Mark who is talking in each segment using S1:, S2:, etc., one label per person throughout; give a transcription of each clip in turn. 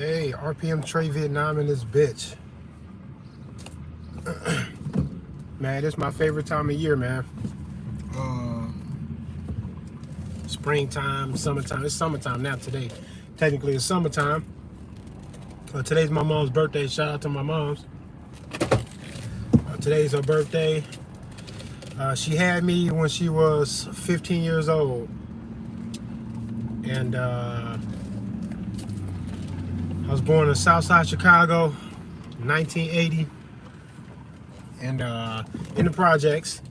S1: Hey, RPM Trey Vietnam in this bitch. Man, this is my favorite time of year, man. Springtime, summertime. It's summertime now today. Technically, it's summertime. Today's my mom's birthday. Shout out to my mom's. Today's her birthday. She had me when she was 15 years old. And I was born in Southside Chicago, 1980. And in the projects.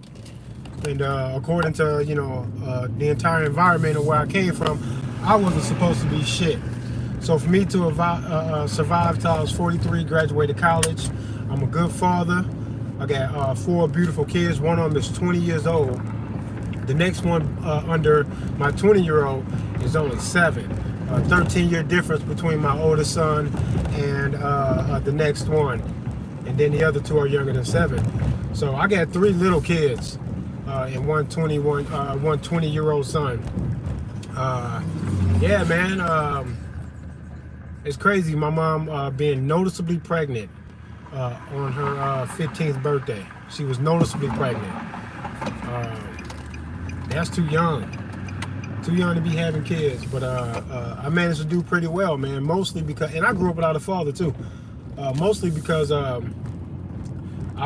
S1: And according to, the entire environment of where I came from, I wasn't supposed to be shit. So for me to survive till I was 43, graduated college, I'm a good father. I got 4 beautiful kids. One of them is 20 years old. The next one under my 20-year-old is only 7. 13-year difference between my oldest son and the next one. And then the other 2 are younger than 7. So I got 3 little kids and one 20-year-old son. Yeah, man, it's crazy. My mom being noticeably pregnant on her 15th birthday. She was noticeably pregnant. That's too young to be having kids. But I managed to do pretty well, man. Mostly because, and I grew up without a father too. Mostly because I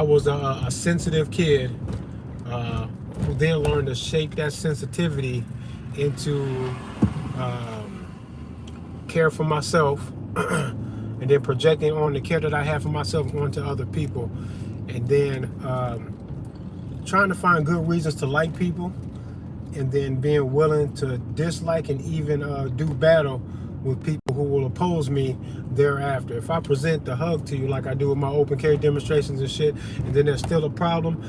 S1: was a sensitive kid who then learned to shape that sensitivity into care for myself and then projecting on the care that I have for myself onto other people, and then trying to find good reasons to like people, and then being willing to dislike and even do battle with people who will oppose me thereafter. If I present the hug to you like I do with my open carry demonstrations and shit, and then there's still a problem,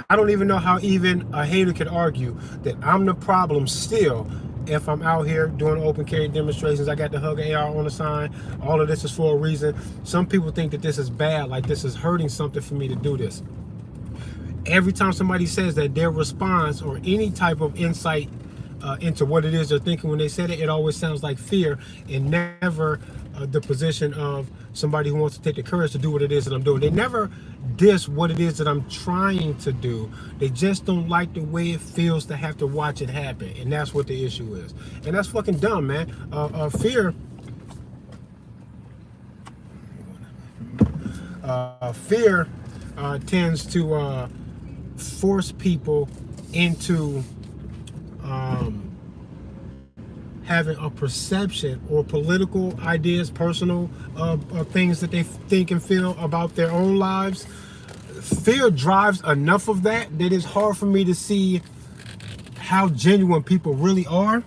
S1: I don't even know how even a hater could argue that I'm the problem still. If I'm out here doing open carry demonstrations, I got the hug AR on the sign, all of this is for a reason. Some people think that this is bad, like this is hurting something for me to do this. Every time somebody says that, their response or any type of insight into what it is they're thinking when they said it, it always sounds like fear, and never the position of somebody who wants to take the courage to do what it is that I'm doing. They never diss what it is that I'm trying to do. They just don't like the way it feels to have to watch it happen, and that's what the issue is. And that's fucking dumb, man. Fear tends to force people into having a perception or political ideas, personal things that they think and feel about their own lives. Fear drives enough of that it's hard for me to see how genuine people really are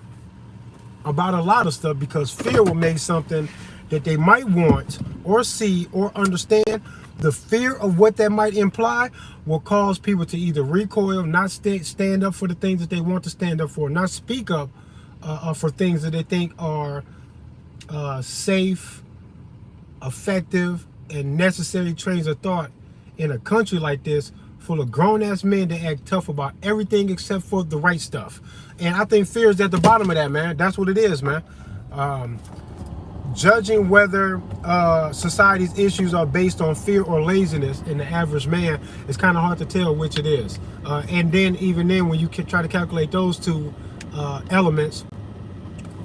S1: about a lot of stuff, because fear will make something that they might want or see or understand. The fear of what that might imply will cause people to either recoil, not stand up for the things that they want to stand up for, not speak up for things that they think are safe, effective, and necessary trains of thought in a country like this, full of grown-ass men that act tough about everything except for the right stuff. And I think fear is at the bottom of that, man. That's what it is, man. Judging whether society's issues are based on fear or laziness in the average man is kind of hard to tell which it is. And then even then, when you can try to calculate those two elements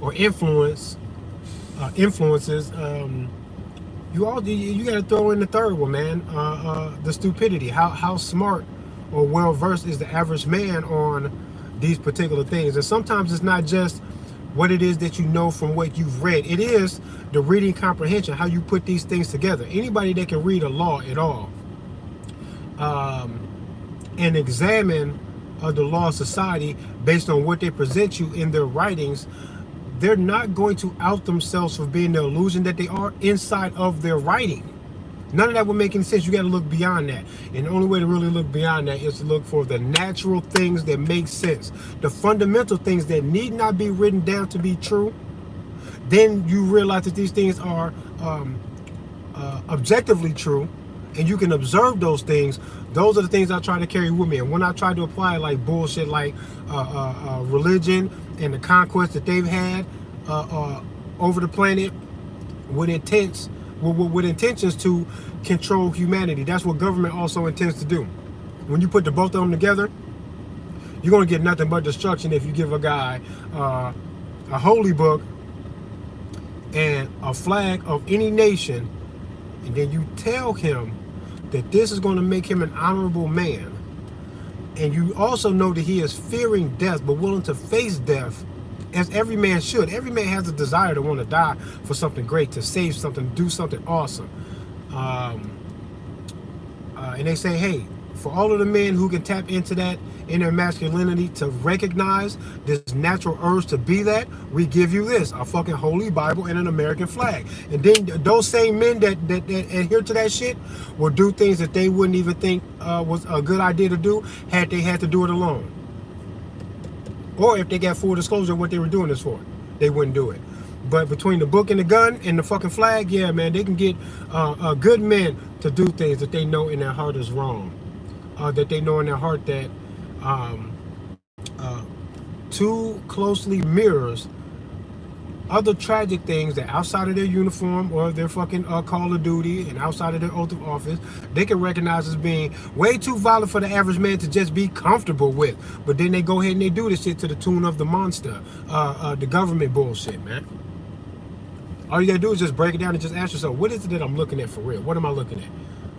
S1: or influences, you got to throw in the third one, man. The stupidity. How smart or well versed is the average man on these particular things? And sometimes it's not just what it is that you know from what you've read. It is the reading comprehension, how you put these things together. Anybody that can read a law at all and examine the law of society based on what they present you in their writings, they're not going to out themselves for being the illusion that they are inside of their writing. None of that would make any sense. You got to look beyond that. And the only way to really look beyond that is to look for the natural things that make sense. The fundamental things that need not be written down to be true. Then you realize that these things are objectively true, and you can observe those things. Those are the things I try to carry with me. And when I try to apply like bullshit like religion and the conquest that they've had over the planet, with intentions to control humanity. That's what government also intends to do. When you put the both of them together, you're going to get nothing but destruction if you give a guy a holy book and a flag of any nation, and then you tell him that this is going to make him an honorable man. And you also know that he is fearing death, but willing to face death, as every man should. Every man has a desire to want to die for something great, to save something, do something awesome. And they say, hey, for all of the men who can tap into that in their masculinity, to recognize this natural urge to be that, we give you this, a fucking holy Bible and an American flag. And then those same men that adhere to that shit will do things that they wouldn't even think was a good idea to do had they had to do it alone. Or if they got full disclosure of what they were doing this for, they wouldn't do it. But between the book and the gun and the fucking flag, yeah, man, they can get good men to do things that they know in their heart is wrong. That they know in their heart that too closely mirrors other tragic things that outside of their uniform or their fucking call of duty and outside of their oath of office, they can recognize as being way too violent for the average man to just be comfortable with. But then they go ahead and they do this shit to the tune of the monster, the government bullshit, man. All you gotta do is just break it down and just ask yourself, what is it that I'm looking at for real? What am I looking at?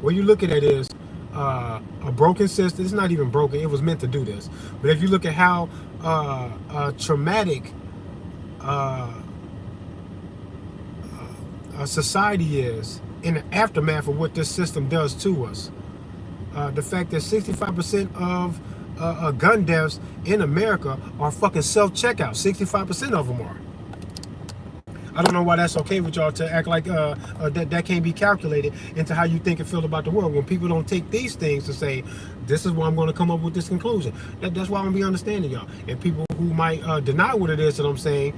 S1: What you're looking at is a broken system. It's not even broken. It was meant to do this. But if you look at how traumatic society is in the aftermath of what this system does to us, the fact that 65% of gun deaths in America are fucking self-checkout. 65% of them are. I don't know why that's okay with y'all to act like that can't be calculated into how you think and feel about the world. When people don't take these things to say, this is why I'm going to come up with this conclusion. That's why I'm going to be understanding y'all. And people who might deny what it is that I'm saying,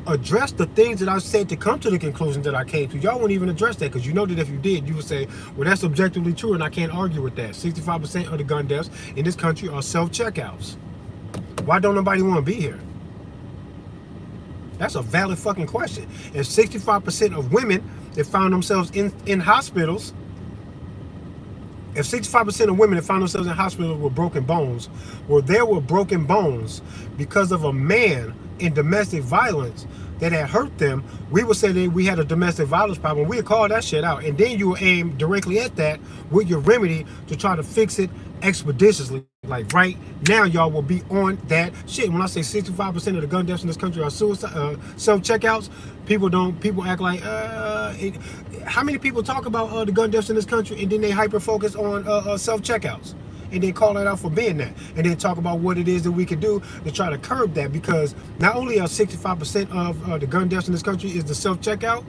S1: address the things that I said to come to the conclusion that I came to. Y'all won't even address that, because you know that if you did, you would say, well, that's objectively true, and I can't argue with that. 65% of the gun deaths in this country are self-checkouts. Why don't nobody want to be here? That's a valid fucking question. And 65% of women that found themselves in hospitals, if 65% of women that found themselves in hospitals with broken bones, well, there were broken bones because of a man in domestic violence that had hurt them, we would say that we had a domestic violence problem. We'd call that shit out. And then you would aim directly at that with your remedy to try to fix it expeditiously. Like right now, y'all will be on that shit. When I say 65% of the gun deaths in this country are suicide, self-checkouts, people act like, how many people talk about the gun deaths in this country and then they hyper-focus on self-checkouts? And then call it out for being that, and then talk about what it is that we could do to try to curb that. Because not only are 65% of the gun deaths in this country is the self-checkout,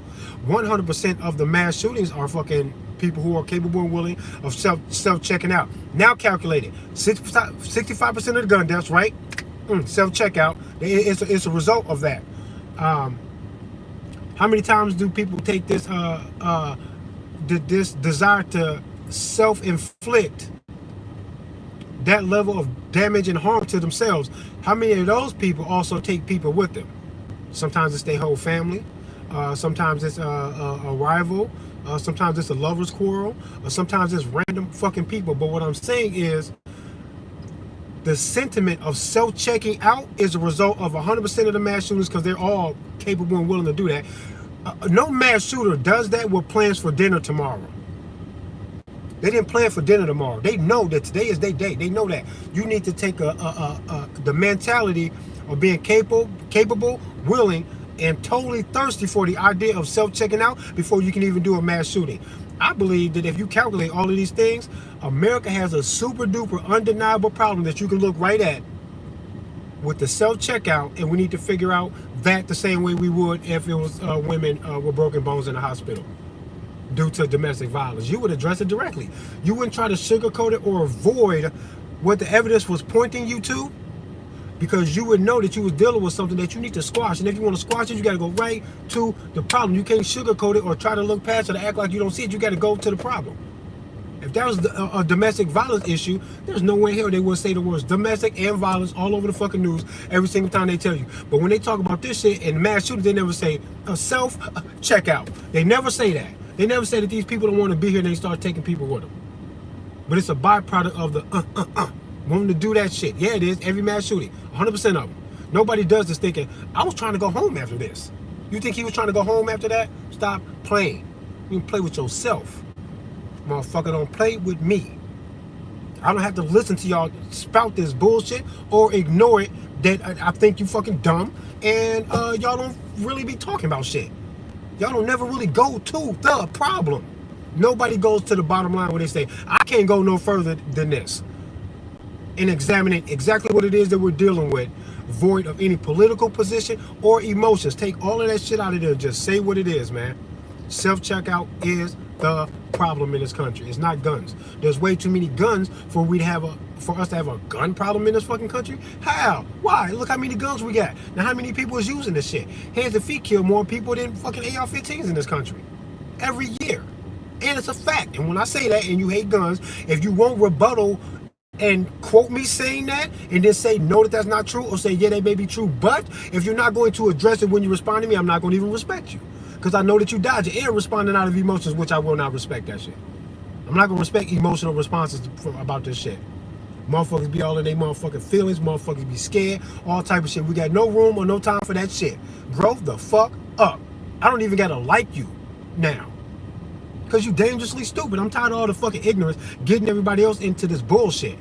S1: 100% of the mass shootings are fucking people who are capable and willing of self-checking out. Now calculate it, 65% of the gun deaths, right? Self-checkout. It's a result of that. How many times do people take this this desire to self-inflict that level of damage and harm to themselves? How many of those people also take people with them? Sometimes it's their whole family. Sometimes it's a rival. Sometimes it's a lover's quarrel. Or sometimes it's random fucking people. But what I'm saying is, the sentiment of self-checking out is a result of 100% of the mass shooters, because they're all capable and willing to do that. No mass shooter does that with plans for dinner tomorrow. They didn't plan for dinner tomorrow. They know that today is their day. They know that. You need to take the mentality of being capable, willing, and totally thirsty for the idea of self-checking out before you can even do a mass shooting. I believe that if you calculate all of these things, America has a super duper undeniable problem that you can look right at with the self-checkout, and we need to figure out that the same way we would if it was women with broken bones in the hospital due to domestic violence. You would address it directly. You wouldn't try to sugarcoat it or avoid what the evidence was pointing you to, because you would know that you was dealing with something that you need to squash. And if you want to squash it, you got to go right to the problem. You can't sugarcoat it or try to look past it or act like you don't see it. You got to go to the problem. If that was a domestic violence issue, there's no way in hell they would say the words domestic and violence all over the fucking news every single time they tell you. But when they talk about this shit and mass shootings, they never say self checkout. They never say that. They never say that these people don't want to be here and they start taking people with them. But it's a byproduct of the wanting to do that shit. Yeah, it is. Every mass shooting, 100% of them. Nobody does this thinking, I was trying to go home after this. You think he was trying to go home after that? Stop playing. You can play with yourself. Motherfucker, don't play with me. I don't have to listen to y'all spout this bullshit or ignore it that I think you fucking dumb and y'all don't really be talking about shit. Y'all don't never really go to the problem. Nobody goes to the bottom line where they say, I can't go no further than this. And examining exactly what it is that we're dealing with, void of any political position or emotions. Take all of that shit out of there. Just say what it is, man. Self-checkout is the problem in this country. It's not guns. There's way too many guns for us to have a gun problem in this fucking country. How? Why? Look how many guns we got. Now how many people is using this shit? Hands and feet kill more people than fucking AR-15s in this country. Every year. And it's a fact. And when I say that and you hate guns, if you won't rebuttal and quote me saying that and then say no that's not true, or say yeah, they may be true, but if you're not going to address it when you respond to me, I'm not going to even respect you. Because I know that you dodge it and responding out of emotions, which I will not respect that shit. I'm not going to respect emotional responses about this shit. Motherfuckers be all in their motherfucking feelings. Motherfuckers be scared. All type of shit. We got no room or no time for that shit. Grow the fuck up. I don't even got to like you now. Because you dangerously stupid. I'm tired of all the fucking ignorance getting everybody else into this bullshit.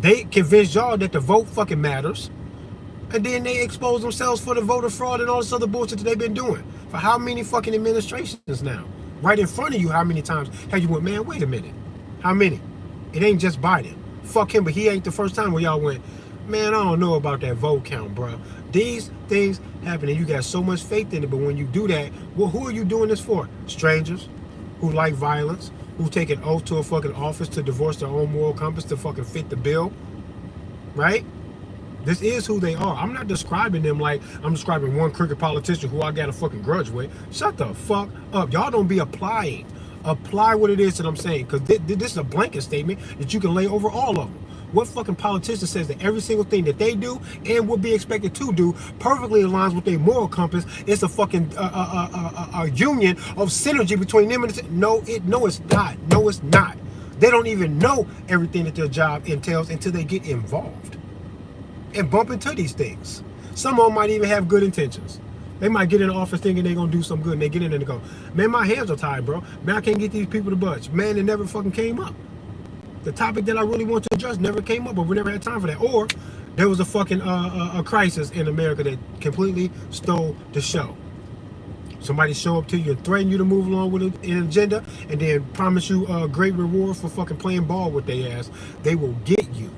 S1: They convince y'all that the vote fucking matters. And then they expose themselves for the voter fraud and all this other bullshit that they've been doing. For how many fucking administrations now? Right in front of you, how many times have you went, man, wait a minute. How many? It ain't just Biden. Fuck him, but he ain't the first time where y'all went, man, I don't know about that vote count, bro. These things happen and you got so much faith in it, but when you do that, well, who are you doing this for? Strangers who like violence, who take an oath to a fucking office to divorce their own moral compass to fucking fit the bill, right? This is who they are. I'm not describing them like I'm describing one crooked politician who I got a fucking grudge with. Shut the fuck up. Y'all don't be applying. Apply what it is that I'm saying, because this is a blanket statement that you can lay over all of them. What fucking politician says that every single thing that they do and will be expected to do perfectly aligns with their moral compass? It's a fucking a union of synergy between them and no, it's not. No, it's not. They don't even know everything that their job entails until they get involved and bump into these things. Some of them might even have good intentions. They might get in the office thinking they're gonna do something good, and they get in there and go, man, my hands are tied, bro. Man, I can't get these people to budge. Man, it never fucking came up. The topic that I really want to address never came up, but we never had time for that. Or there was a fucking a crisis in America that completely stole the show. Somebody show up to you and threaten you to move along with an agenda, and then promise you a great reward for fucking playing ball with their ass. They will get you.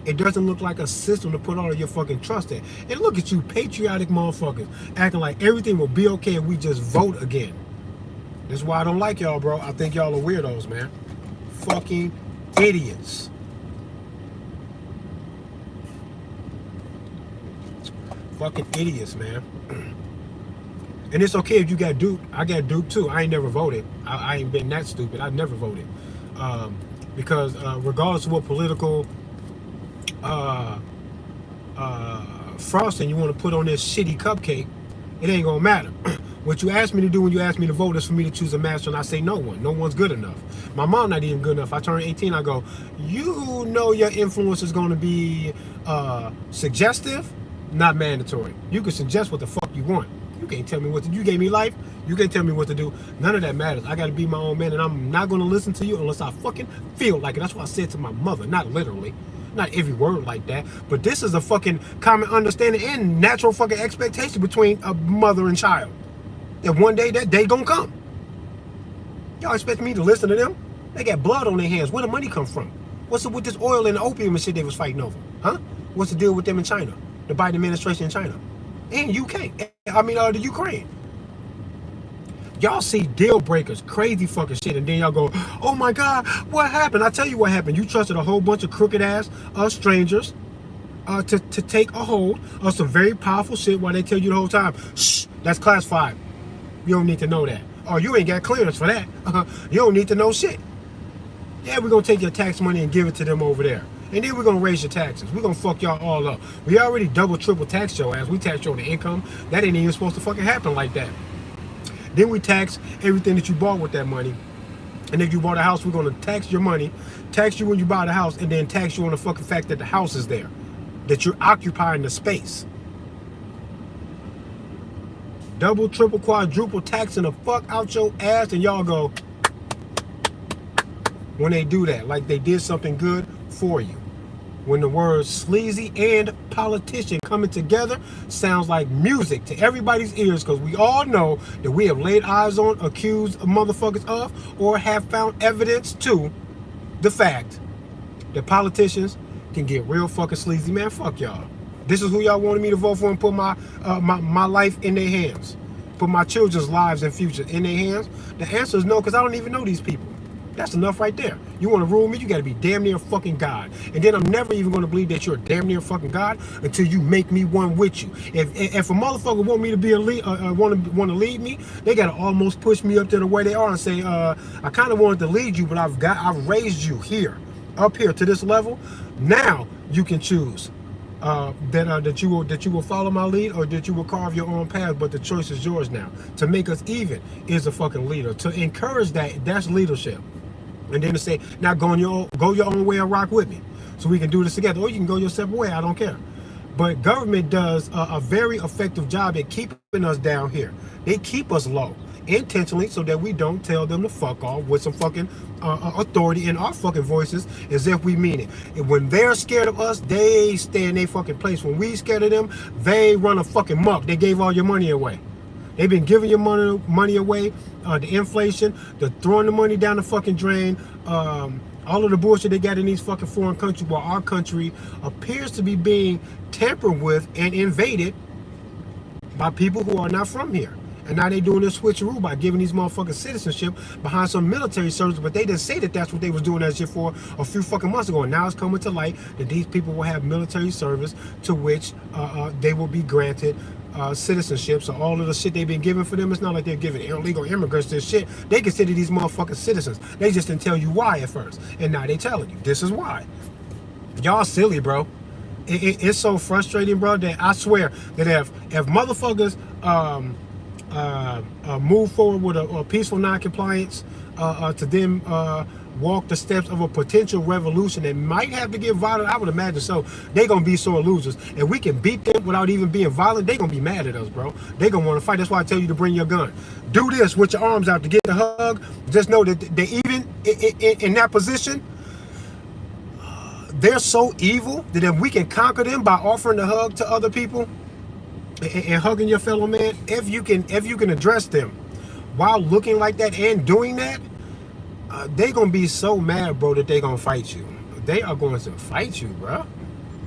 S1: It doesn't look like a system to put all of your fucking trust in. And look at you, patriotic motherfuckers, acting like everything will be okay if we just vote again. That's why I don't like y'all, bro. I think y'all are weirdos, man. Fucking idiots. Fucking idiots, man. And it's okay if you got duped. I got duped too. I ain't never voted. I ain't been that stupid. I never voted. Because regardless of what political frosting you want to put on this shitty cupcake, it ain't gonna matter. What you asked me to do when you asked me to vote is for me to choose a master, and I say no one. No one's good enough. My mom not even good enough. I turn 18, I go, you know your influence is gonna be suggestive, not mandatory. You can suggest what the fuck you want. You can't tell me what to do. You gave me life. You can't tell me what to do. None of that matters. I gotta be my own man, and I'm not gonna listen to you unless I fucking feel like it. That's what I said to my mother, not literally. Not every word like that, but this is a fucking common understanding and natural fucking expectation between a mother and child. That one day, that day gonna come. Y'all expect me to listen to them? They got blood on their hands. Where the money come from? What's up with this oil and the opium and shit they was fighting over? Huh? What's the deal with them in China? The Biden administration in China? And UK. I mean, the Ukraine. Y'all see deal breakers, crazy fucking shit, and then y'all go, oh my God, what happened? I tell you what happened. You trusted a whole bunch of crooked ass strangers to take a hold of some very powerful shit while they tell you the whole time, shh, that's classified. You don't need to know that. Oh, you ain't got clearance for that. You don't need to know shit. Yeah, we're going to take your tax money and give it to them over there. And then we're going to raise your taxes. We're going to fuck y'all all up. We already double, triple tax your ass. We tax you on the income. That ain't even supposed to fucking happen like that. Then we tax everything that you bought with that money. And if you bought a house, we're going to tax your money, tax you when you buy the house, and then tax you on the fucking fact that the house is there, that you're occupying the space. Double, triple, quadruple taxing the fuck out your ass, and y'all go when they do that, like they did something good for you. When the words sleazy and politician coming together sounds like music to everybody's ears, because we all know that we have laid eyes on, accused motherfuckers of, or have found evidence to the fact that politicians can get real fucking sleazy. Man, fuck y'all. This is who y'all wanted me to vote for and put my life in their hands. Put my children's lives and future in their hands? The answer is no, because I don't even know these people. That's enough right there. You want to rule me? You got to be damn near fucking God. And then I'm never even going to believe that you're damn near fucking God until you make me one with you. If a motherfucker want me to be a lead, want to lead me, they got to almost push me up to the way they are and say, I kind of wanted to lead you, but I've raised you here, up here to this level. Now you can choose that you will follow my lead, or that you will carve your own path. But the choice is yours now. To make us even is a fucking leader. To encourage that's leadership. And then to say, now go your own way and rock with me, so we can do this together. Or you can go your separate way. I don't care. But government does a very effective job at keeping us down here. They keep us low intentionally so that we don't tell them to fuck off with some fucking authority in our fucking voices as if we mean it. And when they're scared of us, they stay in their fucking place. When we scared of them, they run a fucking muck. They gave all your money away. They've been giving your money away, the inflation, the throwing the money down the fucking drain, all of the bullshit they got in these fucking foreign countries, while our country appears to be being tampered with and invaded by people who are not from here. And now they doing this switcheroo by giving these motherfuckers citizenship behind some military service, but they didn't say that that's what they was doing that shit for a few fucking months ago. And now it's coming to light that these people will have military service to which they will be granted citizenship. So all of the shit they've been giving for them, it's not like they're giving illegal immigrants this shit. They consider these motherfucking citizens. They just didn't tell you why at first, and now they telling you this is why. Y'all silly, bro. It's so frustrating, bro, that I swear that if motherfuckers move forward with a peaceful non-compliance to then walk the steps of a potential revolution that might have to get violent, I would imagine so. They're going to be sore losers. And we can beat them without even being violent. They're going to be mad at us, bro. They're going to want to fight. That's why I tell you to bring your gun. Do this with your arms out to get the hug. Just know that they even in that position, they're so evil that if we can conquer them by offering the hug to other people and hugging your fellow man, if you can address them while looking like that and doing that, they gonna be so mad, bro, that they gonna fight you. They are going to fight you, bro.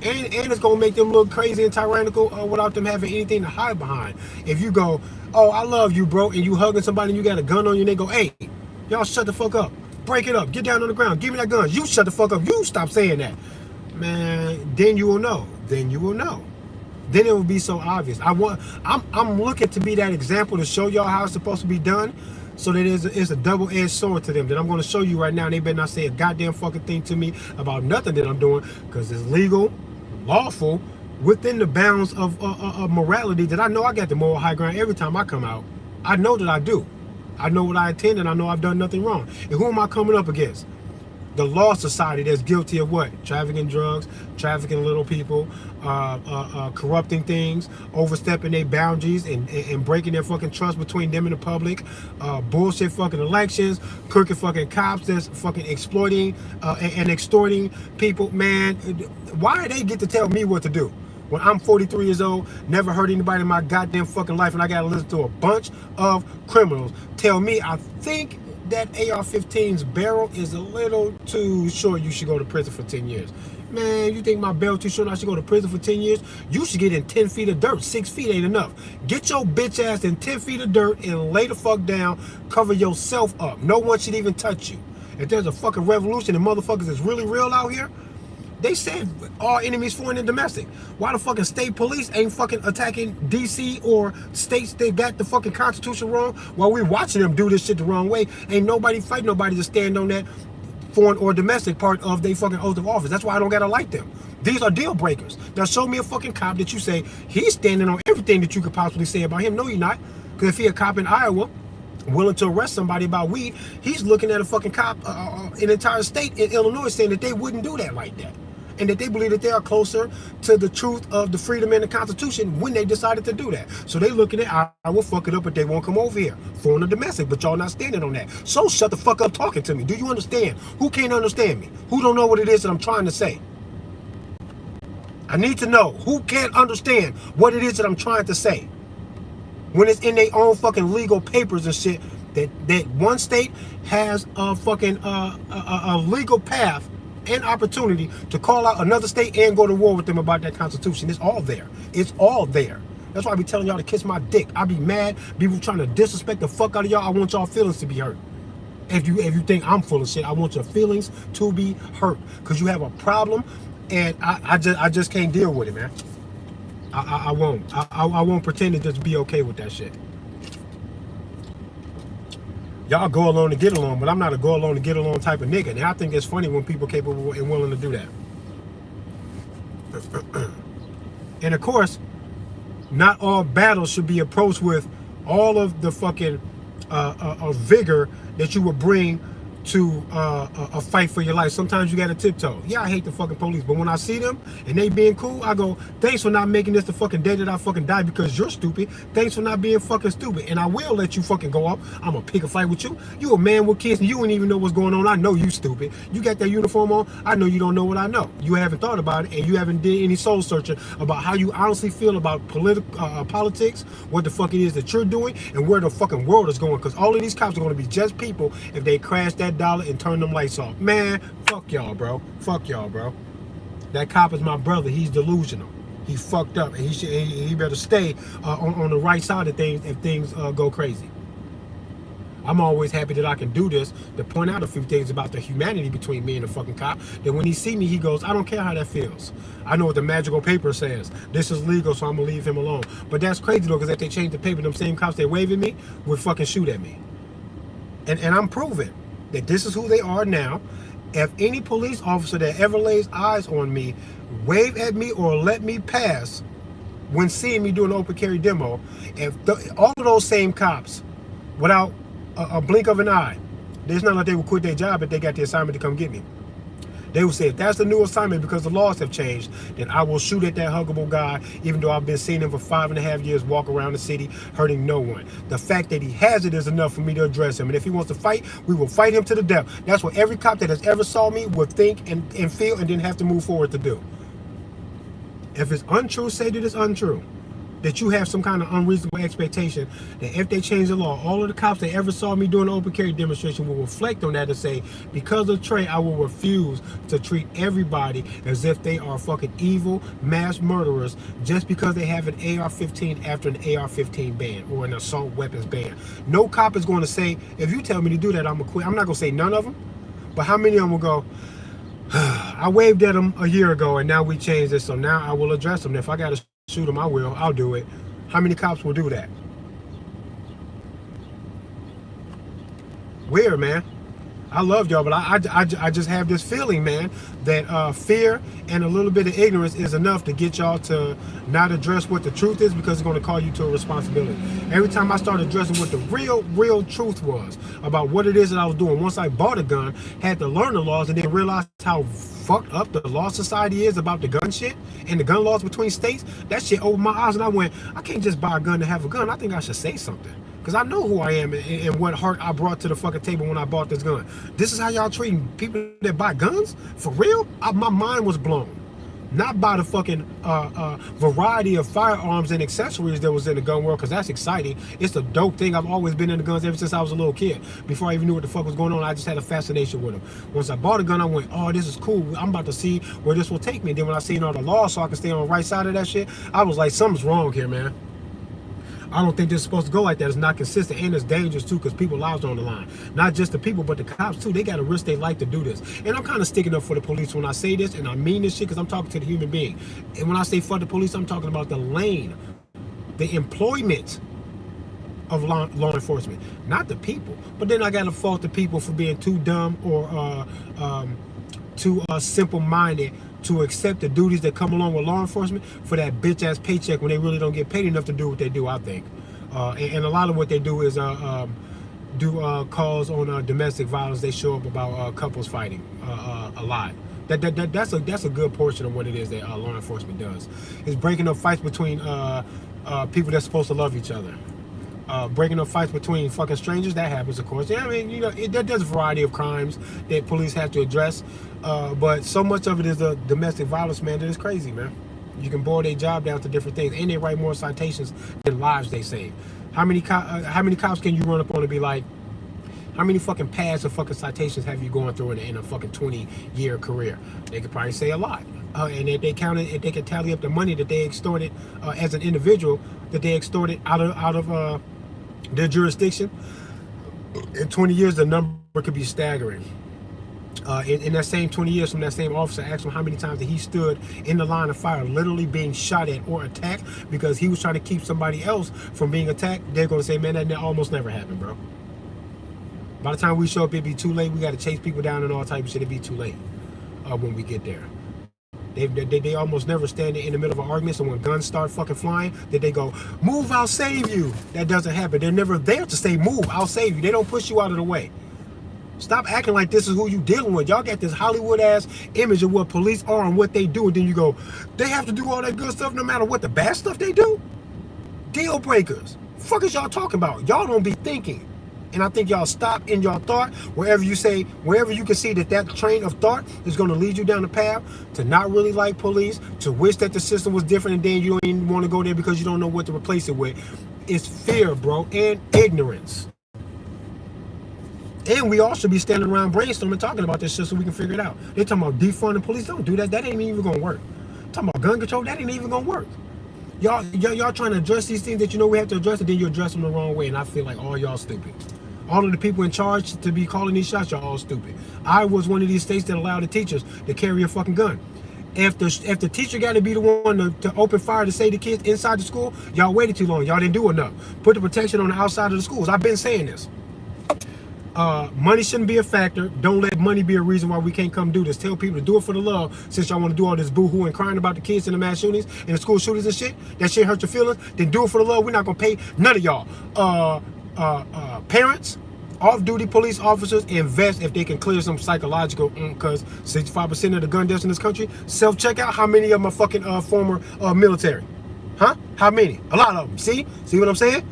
S1: And it's gonna make them look crazy and tyrannical without them having anything to hide behind. If you go, oh, I love you, bro, and you hugging somebody and you got a gun on you, and they go, hey, y'all shut the fuck up. Break it up. Get down on the ground. Give me that gun. You shut the fuck up. You stop saying that. Man, then you will know. Then you will know. Then it will be so obvious. I'm looking to be that example to show y'all how it's supposed to be done, so that it's a double-edged sword to them that I'm going to show you right now. And they better not say a goddamn fucking thing to me about nothing that I'm doing, because it's legal, lawful, within the bounds of morality that I know I got the moral high ground every time I come out. I know that I do. I know what I intend, and I know I've done nothing wrong. And who am I coming up against? The law society that's guilty of what? Trafficking drugs, trafficking little people, corrupting things, overstepping their boundaries, and breaking their fucking trust between them and the public, bullshit fucking elections, crooked fucking cops that's fucking exploiting and extorting people. Man, why do they get to tell me what to do? When I'm 43 years old, never hurt anybody in my goddamn fucking life, and I gotta listen to a bunch of criminals tell me I think that AR-15's barrel is a little too short, you should go to prison for 10 years. Man, you think my barrel too short, I should go to prison for 10 years? You should get in 10 feet of dirt. 6 feet ain't enough. Get your bitch ass in 10 feet of dirt and lay the fuck down, cover yourself up. No one should even touch you. If there's a fucking revolution and motherfuckers is really real out here, They said all enemies foreign and domestic. Why the fucking state police ain't fucking attacking DC or states that got the fucking Constitution wrong while we're watching them do this shit the wrong way? Ain't nobody fight nobody to stand on that foreign or domestic part of their fucking oath of office. That's why I don't gotta like them. These are deal breakers. Now show me a fucking cop that you say he's standing on everything that you could possibly say about him. No, you're not. Because if he a cop in Iowa willing to arrest somebody about weed, he's looking at a fucking cop, an entire state in Illinois saying that they wouldn't do that like that. And that they believe that they are closer to the truth of the freedom and the Constitution when they decided to do that. So they looking at, I will fuck it up, but they won't come over here. Foreign or domestic, but y'all not standing on that. So shut the fuck up talking to me. Do you understand? Who can't understand me? Who don't know what it is that I'm trying to say? I need to know who can't understand what it is that I'm trying to say. When it's in their own fucking legal papers and shit, that one state has a fucking a legal path and opportunity to call out another state and go to war with them about that Constitution. It's all there. It's all there. That's why I be telling y'all to kiss my dick. I be mad. People trying to disrespect the fuck out of y'all. I want y'all feelings to be hurt. If you think I'm full of shit, I want your feelings to be hurt because you have a problem, and I just can't deal with it, man. I won't. I won't pretend to just be okay with that shit. Y'all go along to get along, but I'm not a go along to get along type of nigga. And I think it's funny when people are capable and willing to do that. And of course, not all battles should be approached with all of the fucking vigor that you would bring to a fight for your life. Sometimes you gotta tiptoe. Yeah, I hate the fucking police, but when I see them and they being cool, I go, thanks for not making this the fucking day that I fucking die because you're stupid. Thanks for not being fucking stupid. And I will let you fucking go up. I'm gonna pick a fight with you. You a man with kids and you don't even know what's going on. I know you stupid. You got that uniform on. I know you don't know what I know. You haven't thought about it and you haven't did any soul searching about how you honestly feel about politics, what the fuck it is that you're doing, and where the fucking world is going. Because all of these cops are gonna be just people if they crash that dollar and turn them lights off. Man, fuck y'all, bro. Fuck y'all, bro. That cop is my brother. He's delusional. He fucked up, and he better stay on the right side of things if things go crazy. I'm always happy that I can do this to point out a few things about the humanity between me and the fucking cop. That when he see me, he goes, I don't care how that feels. I know what the magical paper says. This is legal, so I'm gonna leave him alone. But that's crazy though, because if they change the paper, them same cops that waving me would fucking shoot at me. And I'm proving that this is who they are now. If any police officer that ever lays eyes on me, wave at me or let me pass when seeing me do an open carry demo, if all of those same cops, without a blink of an eye, there's not like they would quit their job if they got the assignment to come get me. They would say, if that's the new assignment because the laws have changed, then I will shoot at that huggable guy, even though I've been seeing him for 5.5 years walk around the city hurting no one. The fact that he has it is enough for me to address him. And if he wants to fight, we will fight him to the death. That's what every cop that has ever saw me would think and feel and then have to move forward to do. If it's untrue, say that it's untrue. That you have some kind of unreasonable expectation that if they change the law, all of the cops that ever saw me doing an open carry demonstration will reflect on that and say, because of Trey, I will refuse to treat everybody as if they are fucking evil mass murderers just because they have an AR-15 after an AR-15 ban or an assault weapons ban. No cop is going to say, if you tell me to do that, I'm going to quit. I'm not going to say none of them, but how many of them will go, I waved at them a year ago and now we changed this, so now I will address them. If I got to shoot them, I will. I'll do it. How many cops will do that? Weird, man. I love y'all, but I just have this feeling, man, that fear and a little bit of ignorance is enough to get y'all to not address what the truth is because it's going to call you to a responsibility. Every time I start addressing what the real truth was about what it is that I was doing, once I bought a gun, had to learn the laws and then realize how fucked up the law society is about the gun shit and the gun laws between states, that shit opened my eyes and I went, I can't just buy a gun to have a gun. I think I should say something. Because I know who I am and what heart I brought to the fucking table when I bought this gun. This is how y'all treating people that buy guns? For real? My mind was blown. Not by the fucking variety of firearms and accessories that was in the gun world, because that's exciting. It's a dope thing. I've always been into guns ever since I was a little kid. Before I even knew what the fuck was going on, I just had a fascination with them. Once I bought a gun, I went, oh, this is cool. I'm about to see where this will take me. And then when I seen all the laws so I can stay on the right side of that shit, I was like, something's wrong here, man. I don't think this is supposed to go like that. It's not consistent, and it's dangerous too, because people's lives are on the line. Not just the people, but the cops too. They got to risk their life to do this. And I'm kind of sticking up for the police when I say this, and I mean this shit because I'm talking to the human being. And when I say for the police, I'm talking about the lane, the employment of law enforcement, not the people. But then I got to fault the people for being too dumb or too simple-minded to accept the duties that come along with law enforcement for that bitch-ass paycheck when they really don't get paid enough to do what they do, I think. And a lot of what they do is do calls on domestic violence. They show up about couples fighting a lot. That's a good portion of what it is that law enforcement does. It's breaking up fights between people that's supposed to love each other. Breaking up fights between fucking strangers, that happens, of course. Yeah, I mean, you know, there's a variety of crimes that police have to address, but so much of it is a domestic violence, man, that is crazy, man. You can boil their job down to different things, and they write more citations than lives they save. How many cops can you run up on and be like, how many fucking pads of fucking citations have you going through in a fucking 20-year career? They could probably say a lot. And if they counted, if they could tally up the money that they extorted as an individual, that they extorted out of their jurisdiction, in 20 years, the number could be staggering. In that same 20 years from that same officer, asked him how many times that he stood in the line of fire, literally being shot at or attacked because he was trying to keep somebody else from being attacked. They're going to say, man, that almost never happened, bro. By the time we show up, it'd be too late. We got to chase people down and all type of shit. It'd be too late when we get there. They almost never stand in the middle of an argument. So when guns start fucking flying, they go, move, I'll save you. That doesn't happen. They're never there to say, move, I'll save you. They don't push you out of the way. Stop acting like this is who you dealing with. Y'all got this Hollywood-ass image of what police are and what they do. And then you go, they have to do all that good stuff no matter what the bad stuff they do? Deal breakers. Fuck is y'all talking about? Y'all don't be thinking. And I think y'all stop in your thought wherever you can see that train of thought is going to lead you down the path to not really like police, to wish that the system was different, and then you don't even want to go there because you don't know what to replace it with. It's fear, bro, and ignorance. And we all should be standing around brainstorming, talking about this shit so we can figure it out. They're talking about defunding police. Don't do that. That ain't even going to work. Talking about gun control. That ain't even going to work. Y'all trying to address these things that you know we have to address, and then you address them the wrong way. And I feel like all y'all stupid. All of the people in charge to be calling these shots, y'all all stupid. I was one of these states that allowed the teachers to carry a fucking gun. If the teacher got to be the one to open fire to save the kids inside the school, y'all waited too long. Y'all didn't do enough. Put the protection on the outside of the schools. I've been saying this. Money shouldn't be a factor. Don't let money be a reason why we can't come do this. Tell people to do it for the love, since y'all want to do all this boo-hoo and crying about the kids and the mass shootings and the school shootings and shit. That shit hurt your feelings. Then do it for the love. We're not going to pay none of y'all. Parents, off-duty police officers, invest if they can clear some psychological, because 65% of the gun deaths in this country, self-checkout, how many of them are fucking former military? Huh? How many? A lot of them. See what I'm saying?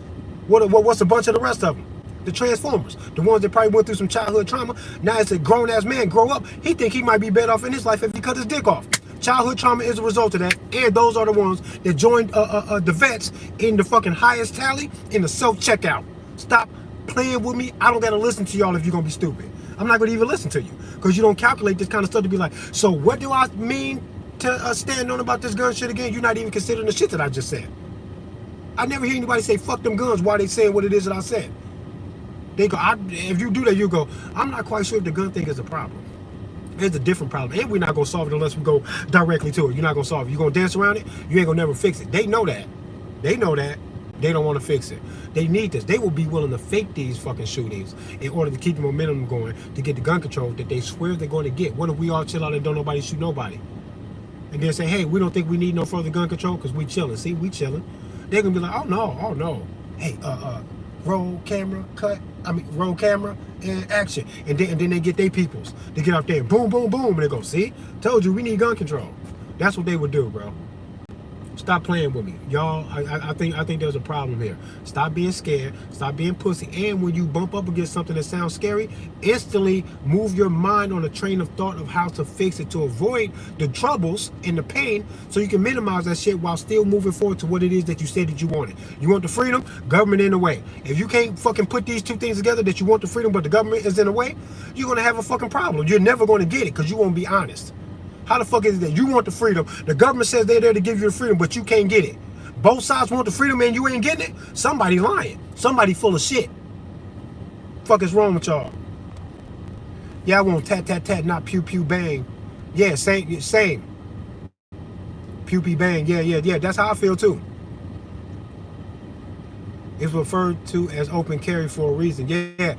S1: What's a bunch of the rest of them? The Transformers, the ones that probably went through some childhood trauma. Now it's a grown-ass man grow up. He think he might be better off in his life if he cut his dick off. Childhood trauma is a result of that, and those are the ones that joined the vets in the fucking highest tally in the self-checkout. Stop playing with me. I don't gotta listen to y'all if you're gonna be stupid. I'm not gonna even listen to you because you don't calculate this kind of stuff to be like, so what do I mean to stand on about this gun shit again? You're not even considering the shit that I just said. I never hear anybody say fuck them guns while they saying what it is that I said. They go, if you do that, you go, I'm not quite sure if the gun thing is a problem. It's a different problem, and we're not gonna solve it unless we go directly to it. You're not gonna solve it. You're gonna dance around it. You ain't gonna never fix it. They know that. They know that. They don't want to fix it. They need this. They will be willing to fake these fucking shootings in order to keep the momentum going, to get the gun control that they swear they're going to get. What if we all chill out and don't nobody shoot nobody? And then say, hey, we don't think we need no further gun control because we chilling. See, we chilling. They're gonna be like, oh no. Hey, roll camera, roll camera and action. And then they get their peoples. They get out there and boom, boom, boom, and they go, see? Told you we need gun control. That's what they would do, bro. Stop playing with me, y'all. I think there's a problem here. Stop being scared. Stop being pussy. And when you bump up against something that sounds scary, instantly move your mind on a train of thought of how to fix it to avoid the troubles and the pain, so you can minimize that shit while still moving forward to what it is that you said that you wanted. You want the freedom, government in the way. If you can't fucking put these two things together, that you want the freedom but the government is in the way, you're gonna have a fucking problem. You're never gonna get it because you won't be honest. How the fuck is it that you want the freedom? The government says they're there to give you the freedom, but you can't get it. Both sides want the freedom and you ain't getting it. Somebody lying. Somebody full of shit. Fuck is wrong with y'all? Yeah, I want tat tat tat, not pew pew bang. Yeah, same. Pew pew bang. Yeah. That's how I feel too. It's referred to as open carry for a reason. Yeah.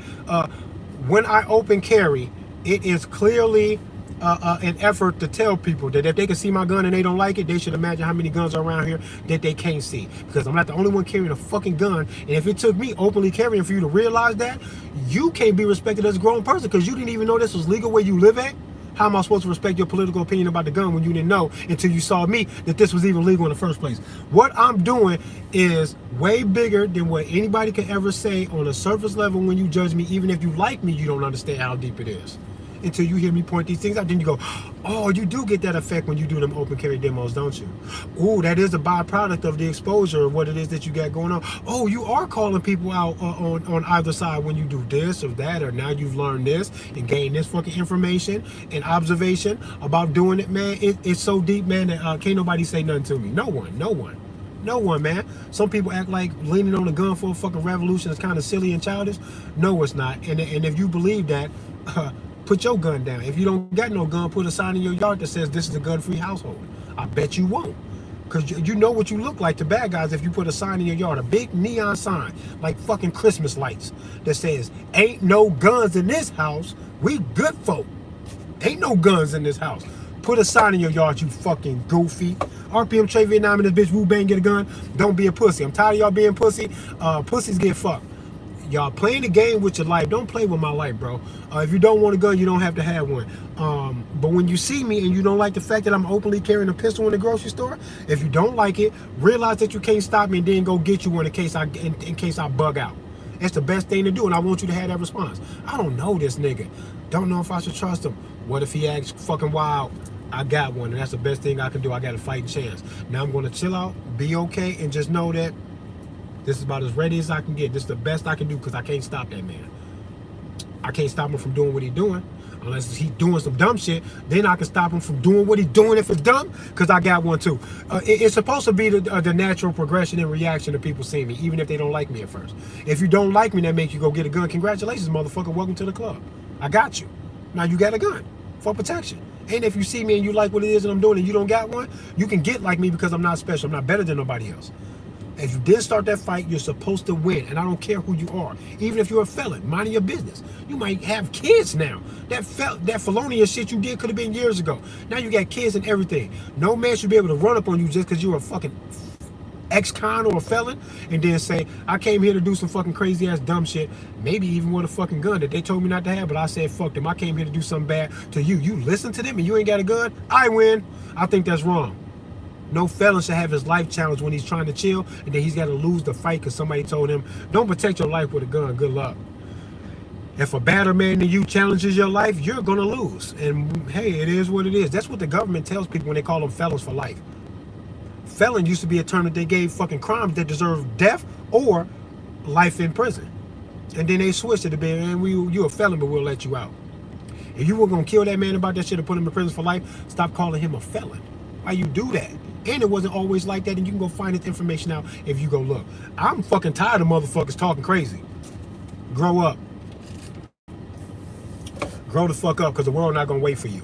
S1: When I open carry, it is clearly an effort to tell people that if they can see my gun and they don't like it, they should imagine how many guns are around here that they can't see. Because I'm not the only one carrying a fucking gun. And if it took me openly carrying for you to realize that, you can't be respected as a grown person because you didn't even know this was legal where you live at. How am I supposed to respect your political opinion about the gun when you didn't know until you saw me that this was even legal in the first place? What I'm doing is way bigger than what anybody could ever say on a surface level when you judge me. Even if you like me, you don't understand how deep it is. Until you hear me point these things out, then you go, oh, you do get that effect when you do them open carry demos, don't you? Oh, that is a byproduct of the exposure of what it is that you got going on. Oh, you are calling people out on either side when you do this or that, or now you've learned this and gained this fucking information and observation about doing it, man. It's so deep, man, that can't nobody say nothing to me. No one, man. Some people act like leaning on a gun for a fucking revolution is kind of silly and childish. No, it's not. And if you believe that, put your gun down. If you don't got no gun, put a sign in your yard that says this is a gun-free household. I bet you won't. Because you know what you look like to bad guys if you put a sign in your yard, a big neon sign, like fucking Christmas lights, that says, ain't no guns in this house. We good folk. Ain't no guns in this house. Put a sign in your yard, you fucking goofy. RPM Trey Vietnam and this bitch Wu Bang get a gun. Don't be a pussy. I'm tired of y'all being pussy. Pussies get fucked. Y'all playing the game with your life. Don't play with my life, bro. If you don't want a gun, you don't have to have one. But when you see me and you don't like the fact that I'm openly carrying a pistol in the grocery store, if you don't like it, realize that you can't stop me and then go get you one in case I bug out. That's the best thing to do, and I want you to have that response. I don't know this nigga. Don't know if I should trust him. What if he acts fucking wild? I got one, and that's the best thing I can do. I got a fighting chance. Now I'm going to chill out, be okay, and just know that this is about as ready as I can get. This is the best I can do because I can't stop that man. I can't stop him from doing what he's doing. Unless he's doing some dumb shit, then I can stop him from doing what he's doing if it's dumb, because I got one too. It's supposed to be the natural progression and reaction to people seeing me, even if they don't like me at first. If you don't like me, that makes you go get a gun. Congratulations, motherfucker. Welcome to the club. I got you. Now you got a gun for protection. And if you see me and you like what it is that I'm doing and you don't got one, you can get like me because I'm not special. I'm not better than nobody else. If you did start that fight, you're supposed to win. And I don't care who you are. Even if you're a felon, minding your business. You might have kids now. That felonious shit you did could have been years ago. Now you got kids and everything. No man should be able to run up on you just because you're a fucking ex-con or a felon and then say, I came here to do some fucking crazy ass dumb shit, maybe even with a fucking gun that they told me not to have, but I said fuck them. I came here to do something bad to you. You listen to them and you ain't got a gun? I win. I think that's wrong. No felon should have his life challenged when he's trying to chill, and then he's got to lose the fight because somebody told him, don't protect your life with a gun. Good luck. If a badder man than you challenges your life, you're going to lose. And hey, it is what it is. That's what the government tells people when they call them felons for life. Felon used to be a term that they gave fucking crimes that deserve death or life in prison. And then they switched it to be, man, you're a felon, but we'll let you out. If you were going to kill that man about that shit and put him in prison for life, stop calling him a felon. Why you do that? And it wasn't always like that, and you can go find this information out if you go look. I'm fucking tired of motherfuckers talking crazy. Grow up. Grow the fuck up, because the world not gonna wait for you.